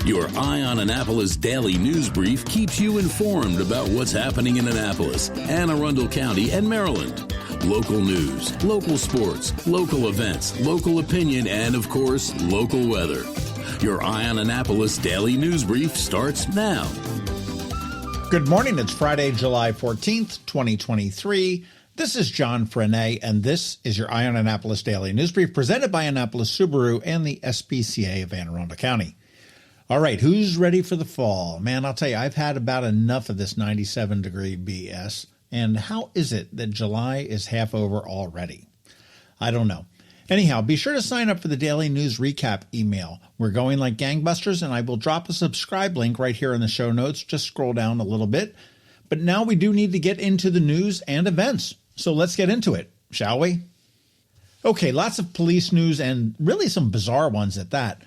Your Eye on Annapolis daily news brief keeps you informed about what's happening in Annapolis and Arundel County and Maryland. Local news, local sports, local events, local opinion, and, of course, local weather. Your Eye on Annapolis daily news brief starts now. Good morning. It's Friday, July 14th, 2023. This is John Frenet, and this is your Eye on Annapolis daily news brief presented by Annapolis Subaru and the SPCA of Anne Arundel County. All right, who's ready for the fall? Man, I'll tell you, I've had about enough of this 97-degree BS. And how is it that July is half over already? I don't know. Anyhow, be sure to sign up for the daily news recap email. We're going like gangbusters, and I will drop a subscribe link right here in the show notes. Just scroll down a little bit. But now we do need to get into the news and events. So let's get into it, shall we? Okay, lots of police news and really some bizarre ones at that.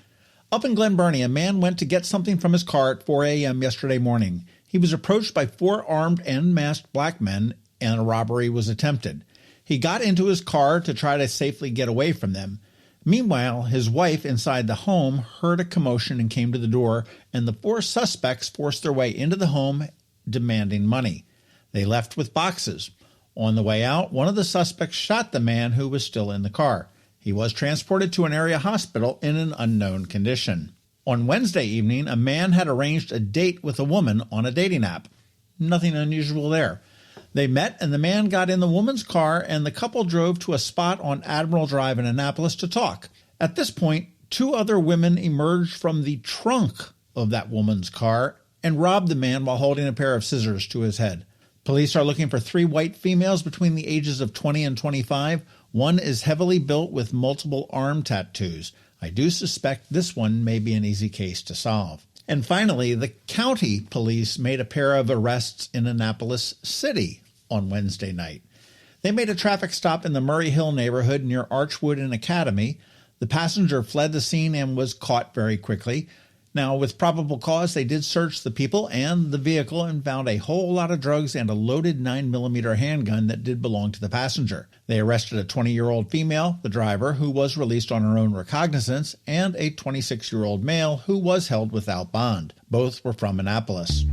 Up in Glen Burnie, a man went to get something from his car at 4 a.m. yesterday morning. He was approached by 4 armed and masked black men, and a robbery was attempted. He got into his car to try to safely get away from them. Meanwhile, his wife inside the home heard a commotion and came to the door, and the 4 suspects forced their way into the home, demanding money. They left with boxes. On the way out, one of the suspects shot the man who was still in the car. He was transported to an area hospital in an unknown condition. On Wednesday evening, a man had arranged a date with a woman on a dating app. Nothing unusual there. They met, and the man got in the woman's car, and the couple drove to a spot on Admiral Drive in Annapolis to talk. At this point, 2 other women emerged from the trunk of that woman's car and robbed the man while holding a pair of scissors to his head. Police are looking for 3 white females between the ages of 20 and 25. One is heavily built with multiple arm tattoos. I do suspect this one may be an easy case to solve. And finally, the county police made a pair of arrests in Annapolis City on Wednesday night. They made a traffic stop in the Murray Hill neighborhood near Archwood and Academy. The passenger fled the scene and was caught very quickly. Now, with probable cause, they did search the people and the vehicle and found a whole lot of drugs and a loaded 9mm handgun that did belong to the passenger. They arrested a 20-year-old female, the driver, who was released on her own recognizance, and a 26-year-old male who was held without bond. Both were from Annapolis.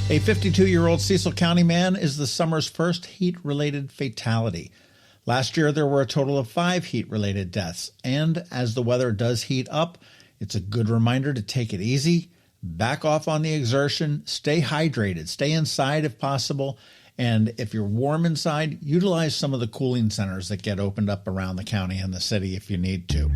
A 52-year-old Cecil County man is the summer's first heat-related fatality. Last year, there were a total of 5 heat-related deaths, and as the weather does heat up, it's a good reminder to take it easy, back off on the exertion, stay hydrated, stay inside if possible, and if you're warm inside, utilize some of the cooling centers that get opened up around the county and the city if you need to.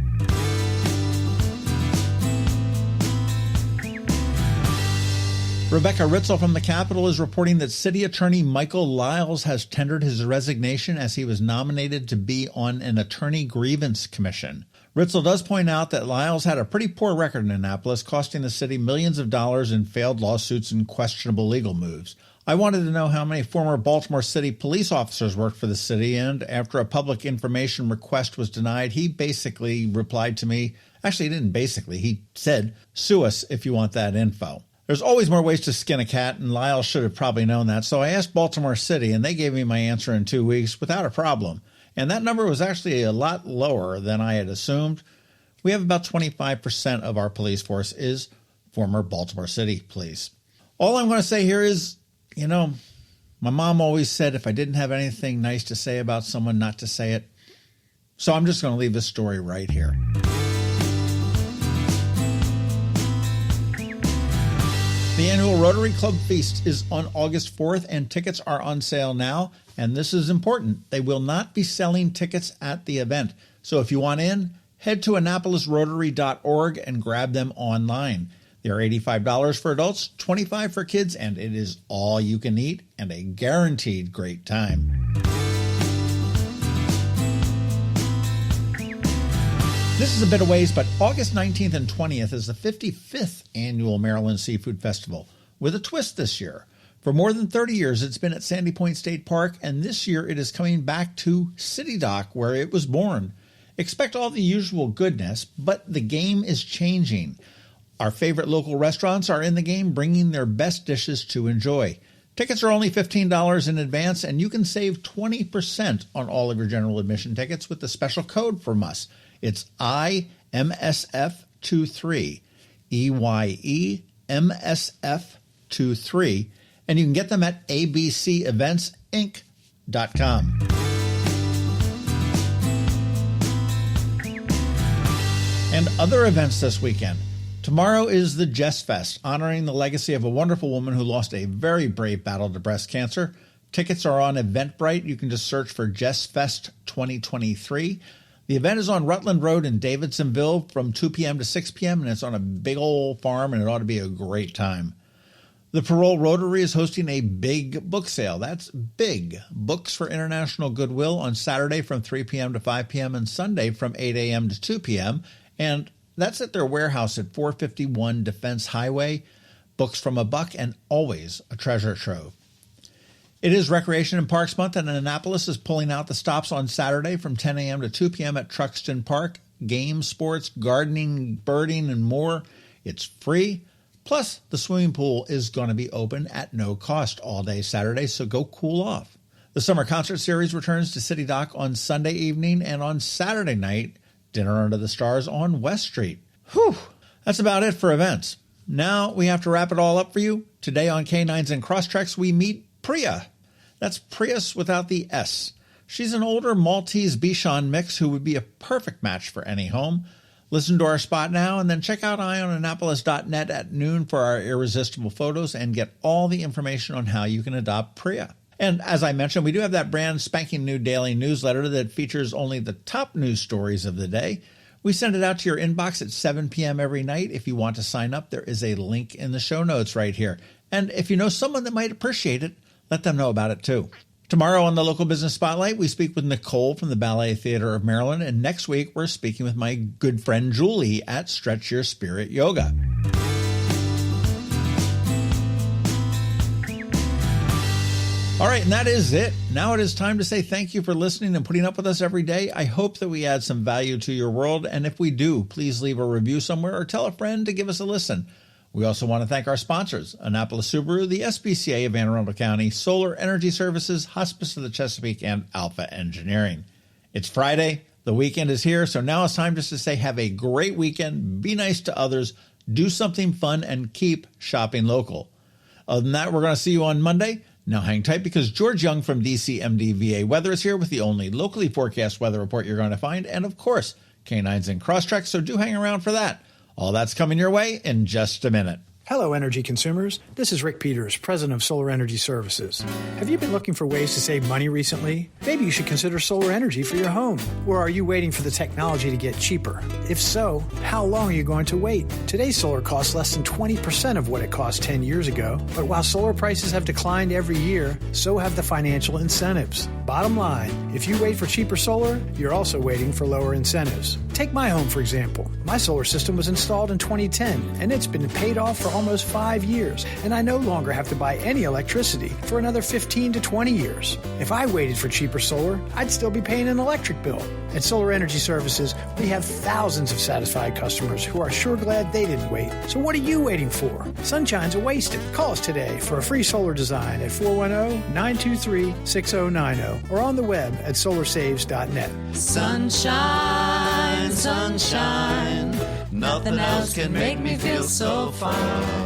Rebecca Ritzel from the Capitol is reporting that City Attorney Michael Lyles has tendered his resignation as he was nominated to be on an attorney grievance commission. Ritzel does point out that Lyles had a pretty poor record in Annapolis, costing the city millions of dollars in failed lawsuits and questionable legal moves. I wanted to know how many former Baltimore City police officers worked for the city, and after a public information request was denied, he basically replied to me. Actually, he didn't basically. He said, "Sue us if you want that info." There's always more ways to skin a cat, and Lyle should have probably known that, so I asked Baltimore City, and they gave me my answer in 2 weeks without a problem. And that number was actually a lot lower than I had assumed. We have about 25% of our police force is former Baltimore City police. All I'm going to say here is, my mom always said if I didn't have anything nice to say about someone, not to say it. So I'm just going to leave this story right here. The annual Rotary Club Feast is on August 4th, and tickets are on sale now. And this is important. They will not be selling tickets at the event. So if you want in, head to AnnapolisRotary.org and grab them online. They are $85 for adults, $25 for kids, and it is all you can eat and a guaranteed great time. This is a bit of ways, but August 19th and 20th is the 55th annual Maryland Seafood Festival, with a twist this year. For more than 30 years, it's been at Sandy Point State Park, and this year it is coming back to City Dock, where it was born. Expect all the usual goodness, but the game is changing. Our favorite local restaurants are in the game, bringing their best dishes to enjoy. Tickets are only $15 in advance, and you can save 20% on all of your general admission tickets with the special code from us. It's IMSF23, EYEMSF23, and you can get them at abceventsinc.com. And other events this weekend. Tomorrow is the Jess Fest, honoring the legacy of a wonderful woman who lost a very brave battle to breast cancer. Tickets are on Eventbrite. You can just search for Jess Fest 2023. The event is on Rutland Road in Davidsonville from 2 p.m. to 6 p.m., and it's on a big old farm, and it ought to be a great time. The Parole Rotary is hosting a big book sale. That's big. Books for International Goodwill on Saturday from 3 p.m. to 5 p.m. and Sunday from 8 a.m. to 2 p.m., and that's at their warehouse at 451 Defense Highway. Books from $1 and always a treasure trove. It is Recreation and Parks Month, and Annapolis is pulling out the stops on Saturday from 10 a.m. to 2 p.m. at Truxtun Park. Games, sports, gardening, birding, and more. It's free. Plus, the swimming pool is going to be open at no cost all day Saturday, so go cool off. The Summer Concert Series returns to City Dock on Sunday evening, and on Saturday night, Dinner Under the Stars on West Street. Whew, that's about it for events. Now we have to wrap it all up for you. Today on Canines and Crosstreks, we meet Priya. That's Prius without the S. She's an older Maltese Bichon mix who would be a perfect match for any home. Listen to our spot now, and then check out eyeonannapolis.net at noon for our irresistible photos and get all the information on how you can adopt Priya. And as I mentioned, we do have that brand spanking new daily newsletter that features only the top news stories of the day. We send it out to your inbox at 7 p.m. every night. If you want to sign up, there is a link in the show notes right here. And if you know someone that might appreciate it, let them know about it too. Tomorrow on the Local Business Spotlight, we speak with Nicole from the Ballet Theater of Maryland. And next week, we're speaking with my good friend Julie at Stretch Your Spirit Yoga. All right, and that is it. Now it is time to say thank you for listening and putting up with us every day. I hope that we add some value to your world, and if we do, please leave a review somewhere or tell a friend to give us a listen. We also want to thank our sponsors, Annapolis Subaru, the SPCA of Anne Arundel County, Solar Energy Services, Hospice of the Chesapeake, and Alpha Engineering. It's Friday. The weekend is here, so now it's time just to say have a great weekend, be nice to others, do something fun, and keep shopping local. Other than that, we're going to see you on Monday. Now hang tight because George Young from DCMDVA Weather is here with the only locally forecast weather report you're going to find, and of course, Canines and Crosstreks, so do hang around for that. All that's coming your way in just a minute. Hello, energy consumers. This is Rick Peters, president of Solar Energy Services. Have you been looking for ways to save money recently? Maybe you should consider solar energy for your home. Or are you waiting for the technology to get cheaper? If so, how long are you going to wait? Today's solar costs less than 20% of what it cost 10 years ago. But while solar prices have declined every year, so have the financial incentives. Bottom line, if you wait for cheaper solar, you're also waiting for lower incentives. Take my home, for example. My solar system was installed in 2010, and it's been paid off for almost 5 years, and I no longer have to buy any electricity for another 15 to 20 years. If I waited for cheaper solar, I'd still be paying an electric bill. At Solar Energy Services, we have thousands of satisfied customers who are sure glad they didn't wait. So what are you waiting for? Sunshine's a wasted. Call us today for a free solar design at 410-923-6090 or on the web at solarsaves.net. Sunshine, sunshine, nothing else can make me feel so fine.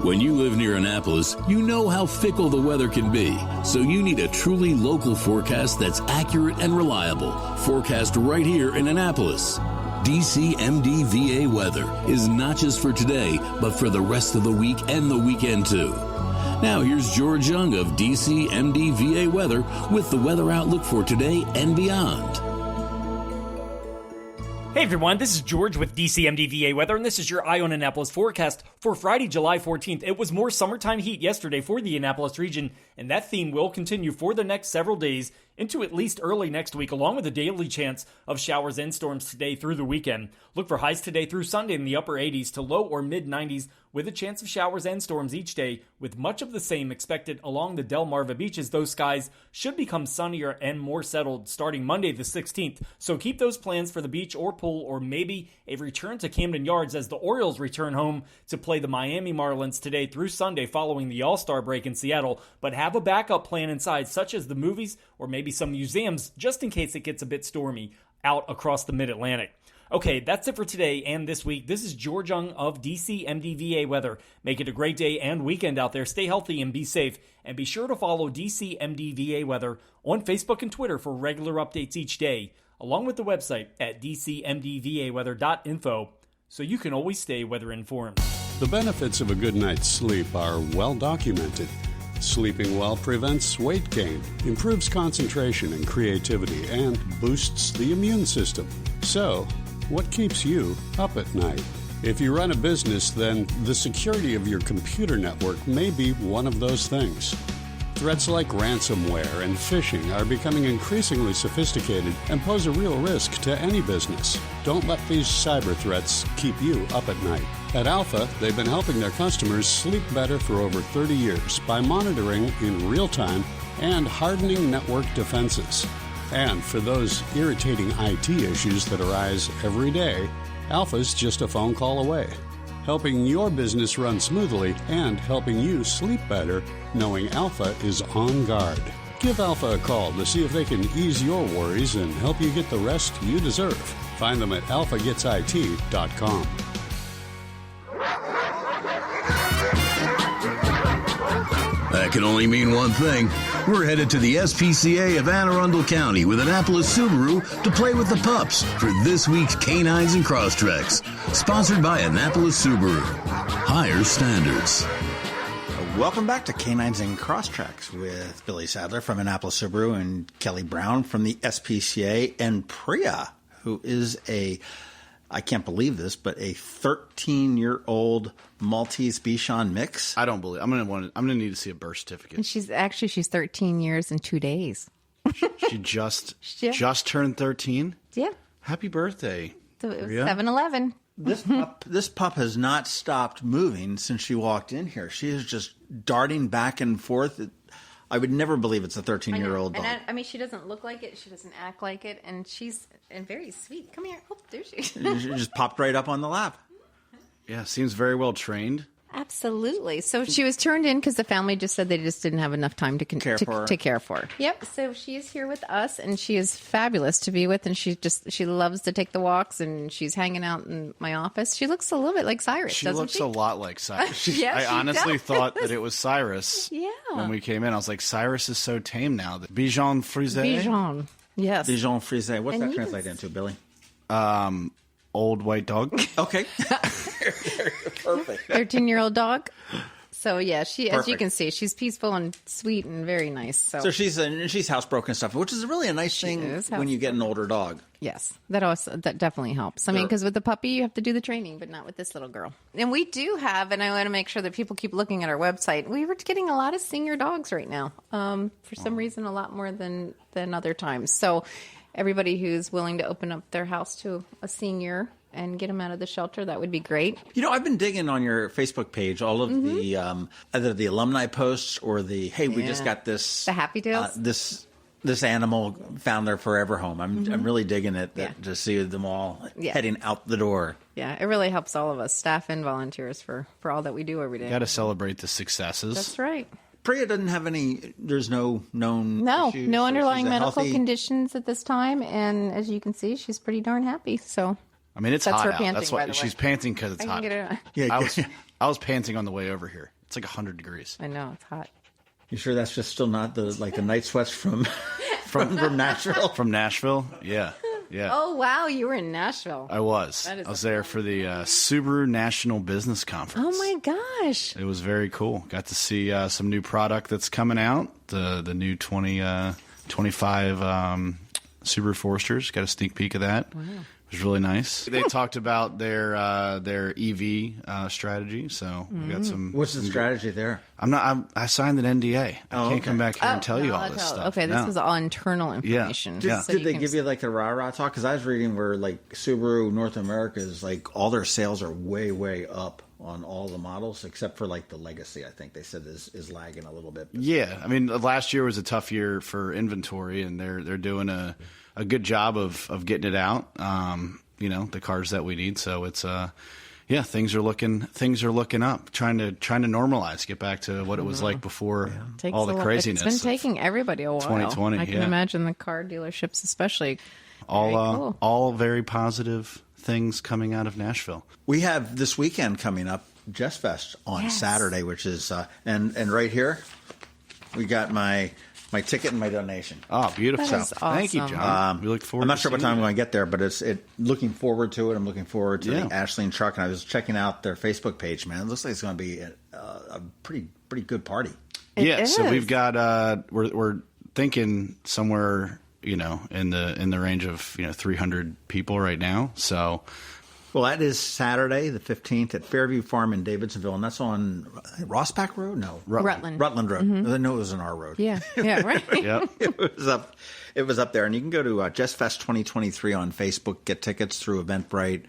When you live near Annapolis, you know how fickle the weather can be. So you need a truly local forecast that's accurate and reliable. Forecast right here in Annapolis. DCMDVA weather is not just for today, but for the rest of the week and the weekend too. Now here's George Young of DCMDVA weather with the weather outlook for today and beyond. Hey everyone, this is George with DCMDVA Weather, and this is your Eye on Annapolis forecast for Friday, July 14th. It was more summertime heat yesterday for the Annapolis region, and that theme will continue for the next several days. into at least early next week, along with a daily chance of showers and storms today through the weekend. Look for highs today through Sunday in the upper 80s to low or mid 90s, with a chance of showers and storms each day, with much of the same expected along the Delmarva beaches. Those skies should become sunnier and more settled starting Monday the 16th, so keep those plans for the beach or pool, or maybe a return to Camden Yards as the Orioles return home to play the Miami Marlins today through Sunday following the All-Star break in Seattle. But have a backup plan inside, such as the movies or maybe some museums, just in case it gets a bit stormy out across the Mid-Atlantic. Okay, that's it for today and this week. This is George Young of DCMDVA Weather. Make it a great day and weekend out there. Stay healthy and be safe. And be sure to follow DCMDVA Weather on Facebook and Twitter for regular updates each day, along with the website at dcmdvaweather.info, so you can always stay weather informed. The benefits of a good night's sleep are well documented. Sleeping well prevents weight gain, improves concentration and creativity, and boosts the immune system. So, what keeps you up at night? If you run a business, then the security of your computer network may be one of those things. Threats like ransomware and phishing are becoming increasingly sophisticated and pose a real risk to any business. Don't let these cyber threats keep you up at night. At Alpha, they've been helping their customers sleep better for over 30 years by monitoring in real time and hardening network defenses. And for those irritating IT issues that arise every day, Alpha's just a phone call away, helping your business run smoothly and helping you sleep better, knowing Alpha is on guard. Give Alpha a call to see if they can ease your worries and help you get the rest you deserve. Find them at alphagetsit.com. That can only mean one thing. We're headed to the SPCA of Arundel County with Annapolis Subaru to play with the pups for this week's Canines and Crosstreks. Sponsored by Annapolis Subaru. Higher standards. Welcome back to Canines and Crosstreks with Billy Sadler from Annapolis Subaru and Kelly Brown from the SPCA, and Priya, who is I can't believe this, but a 13-year-old Maltese Bichon mix. I don't believe. I'm gonna need to see a birth certificate. And she's 13 years and 2 days. She just turned 13. Yeah. Happy birthday. So it was Priya. 7-Eleven. This pup has not stopped moving since she walked in here. She is just darting back and forth. I would never believe it's a 13-year-old dog. And I mean, she doesn't look like it. She doesn't act like it. And she's very sweet. Come here. Oh, there she is. She just popped right up on the lap. Yeah, seems very well trained. Absolutely. So she was turned in because the family just said they just didn't have enough time to care for her. Yep. So she is here with us, and she is fabulous to be with. And she loves to take the walks, and she's hanging out in my office. She looks a little bit like Cyrus. She looks a lot like Cyrus. Yes, I honestly thought that it was Cyrus. Yeah. When we came in, I was like, Cyrus is so tame now. The Bichon Frise. Bichon. Yes. Bichon Frise. What's And that he translate into, Billy? Old white dog. Okay. Perfect. 13-year-old dog. So yeah, as you Perfect. can see, she's peaceful and sweet and very nice. So she's housebroken and stuff, which is really a nice thing when you get an older dog. yes, that definitely helps. I mean, because with the puppy, you have to do the training, but not with this little girl. And we do have, and I want to make sure that people keep looking at our website. We were getting a lot of senior dogs right now. For some reason, a lot more than other times. So everybody who's willing to open up their house to a senior and get them out of the shelter, that would be great. You know, I've been digging on your Facebook page, all of the either the alumni posts or the we just got this The Happy Tales? This animal found their forever home. I'm really digging it to see them all heading out the door. Yeah, it really helps all of us, staff and volunteers, for all that we do every day. Got to celebrate the successes. That's right. Priya doesn't have any. There's no known issues, no so underlying she's a medical healthy- conditions at this time, and as you can see, she's pretty darn happy. So I mean, it's That's hot her out. panting, That's why by the way. she's panting, because it's I hot. can get it. Yeah, I was panting on the way over here. It's like 100 degrees. I know it's hot. You sure that's just still not the night sweats from Nashville? From Nashville? Yeah. Yeah. Oh wow, you were in Nashville. I was. That is I was there for the Subaru National Business Conference. Oh my gosh. It was very cool. Got to see some new product that's coming out. The new 25 Subaru Foresters. Got a sneak peek of that. Wow. It was really nice. They talked about their EV strategy, so we got some. What's the strategy there? I signed an NDA. I can't come back here and tell you all this stuff. Okay, this was all internal information. Yeah. Did they give you like the rah-rah talk? Because I was reading where like Subaru North America is like all their sales are way up on all the models except for like the Legacy. I think they said is lagging a little bit. Yeah, I mean last year was a tough year for inventory, and they're doing a good job of getting it out. The cars that we need. So it's things are looking up. Trying to normalize, get back to what it was like before all the craziness. It's been taking everybody a while. 2020. I can imagine the car dealerships, especially. All very positive things coming out of Nashville. We have this weekend coming up, Jess Fest on Saturday, which is and right here we got my ticket and my donation. Oh, beautiful! That is awesome. Thank you, John. We look forward. I'm not sure what time I'm you. going to get there, but looking forward to it. I'm looking forward to Yeah. the Ashleen truck, and I was checking out their Facebook page. Man, it looks like it's going to be a pretty good party. It So is. we've got we're thinking somewhere in the range of 300 people right now. So. Well, that is Saturday, the 15th, at Fairview Farm in Davidsonville, and that's on Rossback Road? No, Rutland. Rutland Road. I know it was on our road. Yeah, right. Yep. It was up there, and you can go to Jess Fest 2023 on Facebook. Get tickets through Eventbrite.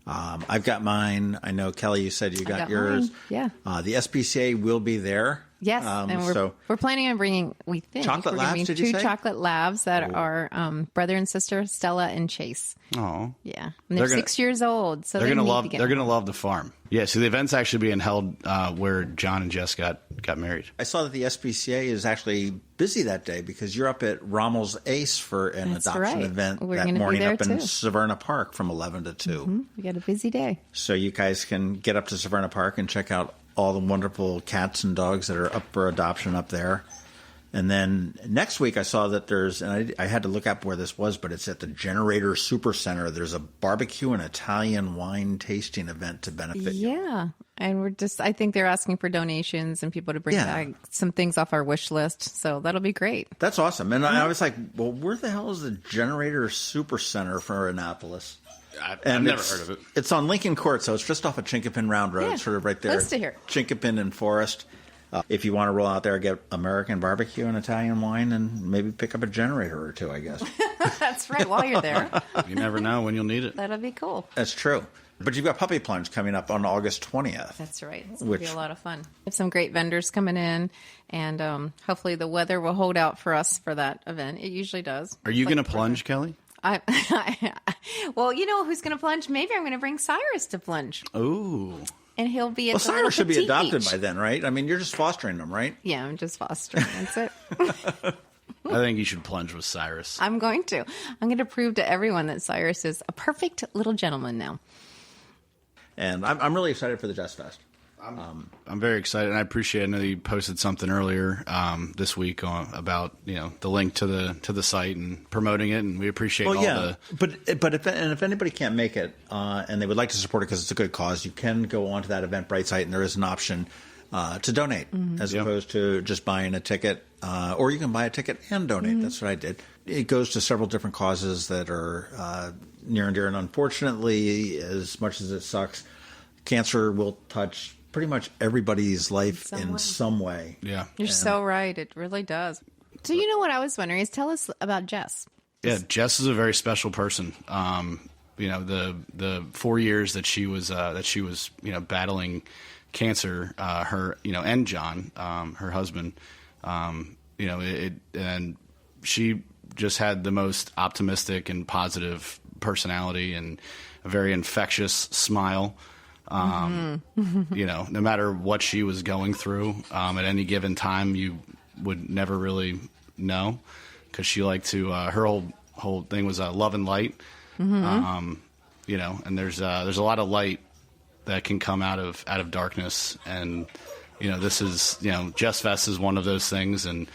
I've got mine. I know Kelly, you said you got yours. Mine. Yeah. The SPCA will be there. Yes, and we're planning on bringing. We think Chocolate we're going labs, to did bring you two say? chocolate labs that are brother and sister, Stella and Chase. Oh, Yeah, and they're 6 years old, so they're gonna love. get They're gonna love the farm. Yeah. So the event's actually being held where John and Jess got married. I saw that the SPCA is actually busy that day because you're up at Rommel's Ace for an That's adoption right. event We're that gonna be morning there up in too. Severna Park from 11 to 2. We got a busy day. So you guys can get up to Severna Park and check out all the wonderful cats and dogs that are up for adoption up there. And then next week I saw that there's, and I had to look up where this was, but it's at the Generator Super Center. There's a barbecue and Italian wine tasting event to benefit you. Yeah, and I think they're asking for donations and people to bring back some things off our wish list. So that'll be great. That's awesome. And I was like, well, where the hell is the Generator Super Center for Annapolis? I've never heard of it. It's on Lincoln Court, so it's just off of Chinkapin Round Road, Yeah, sort of right there. close to here. Chinkapin and Forest. If you want to roll out there, get American barbecue and Italian wine, and maybe pick up a generator or two, I guess. That's right. While you're there, You never know when you'll need it. that'll be cool. That's true. But you've got Puppy Plunge coming up on August 20th. That's right. It's going to be a lot of fun. We have some great vendors coming in, and hopefully the weather will hold out for us for that event. It usually does. Are you going to plunge, Kelly? Well, you know who's going to plunge? Maybe I'm going to bring Cyrus to plunge. Ooh. And he'll be at Well, the little Cyrus should be petite adopted beach. by then, right? I mean, you're just fostering them, right? Yeah, I'm just fostering. That's it. I think you should plunge with Cyrus. I'm going to. I'm going to prove to everyone that Cyrus is a perfect little gentleman now. And I'm really excited for the Jess Fest. I'm very excited, and I appreciate it. I know you posted something earlier this week about the link to the site and promoting it, and we appreciate But if anybody can't make it and they would like to support it because it's a good cause, you can go onto that Eventbrite site, and there is an option to donate as opposed to just buying a ticket, or you can buy a ticket and donate. That's what I did. It goes to several different causes that are near and dear, and unfortunately, as much as it sucks, cancer will touch pretty much everybody's life in some way. Yeah. You're so right. It really does. So you know what I was wondering is tell us about Jess. Yeah, Jess is a very special person. The 4 years that she was battling cancer, her and John, her husband, and she just had the most optimistic and positive personality and a very infectious smile. No matter what she was going through at any given time, you would never really know because she liked to. Her whole thing was love and light. And there's a lot of light that can come out of darkness, and this is Jess Fest is one of those things, and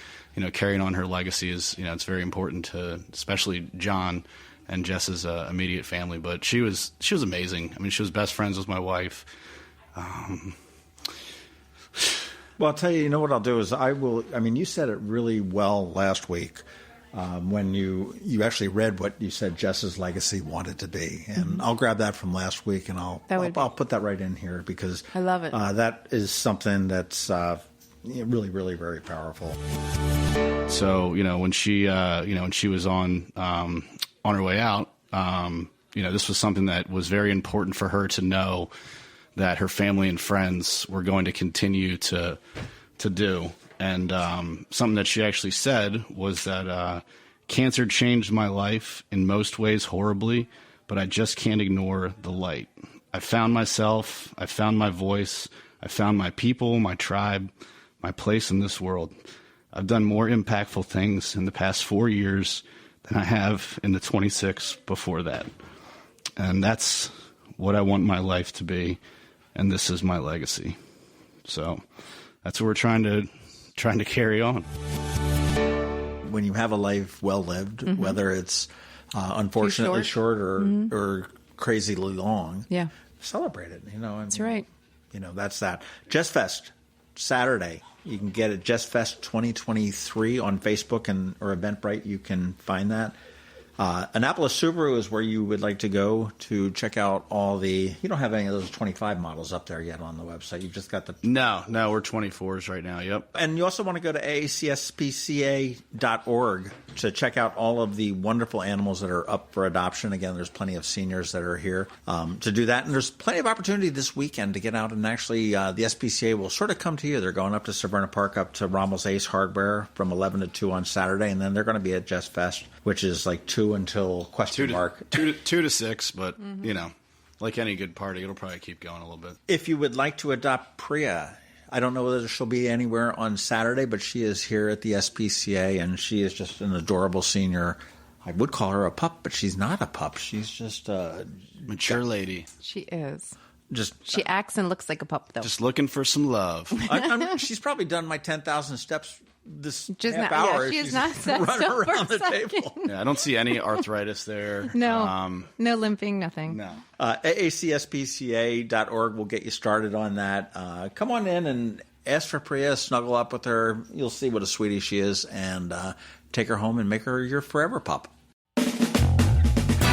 carrying on her legacy is it's very important to especially John and Jess's immediate family. But she was amazing. I mean, she was best friends with my wife. Well, I'll tell you, what I'll do is I will. I mean, you said it really well last week. when you actually read what you said Jess's legacy wanted to be. And I'll grab that from last week, and I'll put that right in here because I love it. That is something that's really, really very powerful. So, when she was on her way out, this was something that was very important for her to know that her family and friends were going to continue to do. And something that she actually said was that cancer changed my life in most ways horribly, but I just can't ignore the light. I found myself, I found my voice, I found my people, my tribe, my place in this world. I've done more impactful things in the past 4 years than I have in the 26 before that. And that's what I want my life to be, and this is my legacy. So that's what we're trying to carry on. When you have a life well lived, whether it's unfortunately short or crazily long, celebrate it. That's right. That's that. Jess Fest, Saturday. You can get it, Jess Fest 2023 on Facebook or Eventbrite. You can find that. Annapolis Subaru is where you would like to go to check out all the... You don't have any of those 25 models up there yet on the website. You've just got the... No, we're 24s right now, yep. And you also want to go to SPCA.org to check out all of the wonderful animals that are up for adoption. Again, there's plenty of seniors that are here to do that. And there's plenty of opportunity this weekend to get out and actually the SPCA will sort of come to you. They're going up to Severna Park, up to Rommel's Ace Hardware from 11 to 2 on Saturday. And then they're going to be at Jess Fest, which is like 2 until question mark. 2 to 6, but, like any good party, it'll probably keep going a little bit. If you would like to adopt Priya, I don't know whether she'll be anywhere on Saturday, but she is here at the SPCA, and she is just an adorable senior. I would call her a pup, but she's not a pup. She's just a mature lady. She is. She acts and looks like a pup, though. Just looking for some love. She's probably done my 10,000 steps this just half hour. Yeah, she is not sat running still around for the table. Yeah, I don't see any arthritis there. No, no limping, nothing. No. AACSPCA.org will get you started on that. Come on in and ask for Priya, snuggle up with her. You'll see what a sweetie she is, and take her home and make her your forever pup.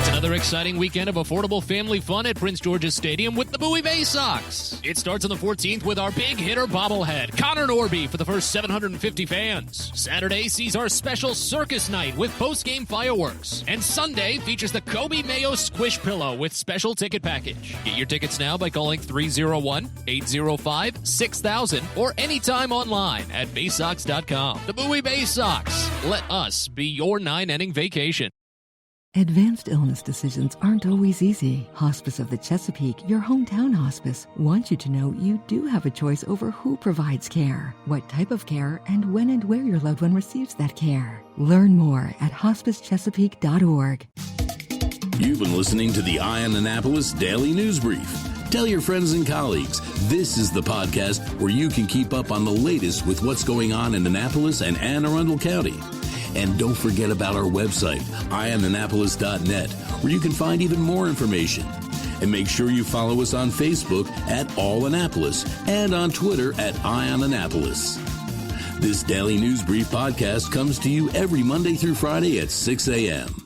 Another exciting weekend of affordable family fun at Prince George's Stadium with the Bowie Bay Sox. It starts on the 14th with our big hitter bobblehead, Connor Norby, for the first 750 fans. Saturday sees our special circus night with post-game fireworks. And Sunday features the Kobe Mayo Squish Pillow with special ticket package. Get your tickets now by calling 301-805-6000 or anytime online at baysox.com. The Bowie Bay Sox. Let us be your 9-inning vacation. Advanced illness decisions aren't always easy. Hospice of the Chesapeake, your hometown hospice, wants you to know you do have a choice over who provides care, what type of care, and when and where your loved one receives that care. Learn more at hospicechesapeake.org. You've been listening to the Eye on Annapolis Daily News Brief. Tell your friends and colleagues, this is the podcast where you can keep up on the latest with what's going on in Annapolis and Anne Arundel County. And don't forget about our website, eyeonannapolis.net, where you can find even more information. And make sure you follow us on Facebook at All Annapolis and on Twitter at EyeOnAnnapolis. This Daily News Brief podcast comes to you every Monday through Friday at 6 a.m.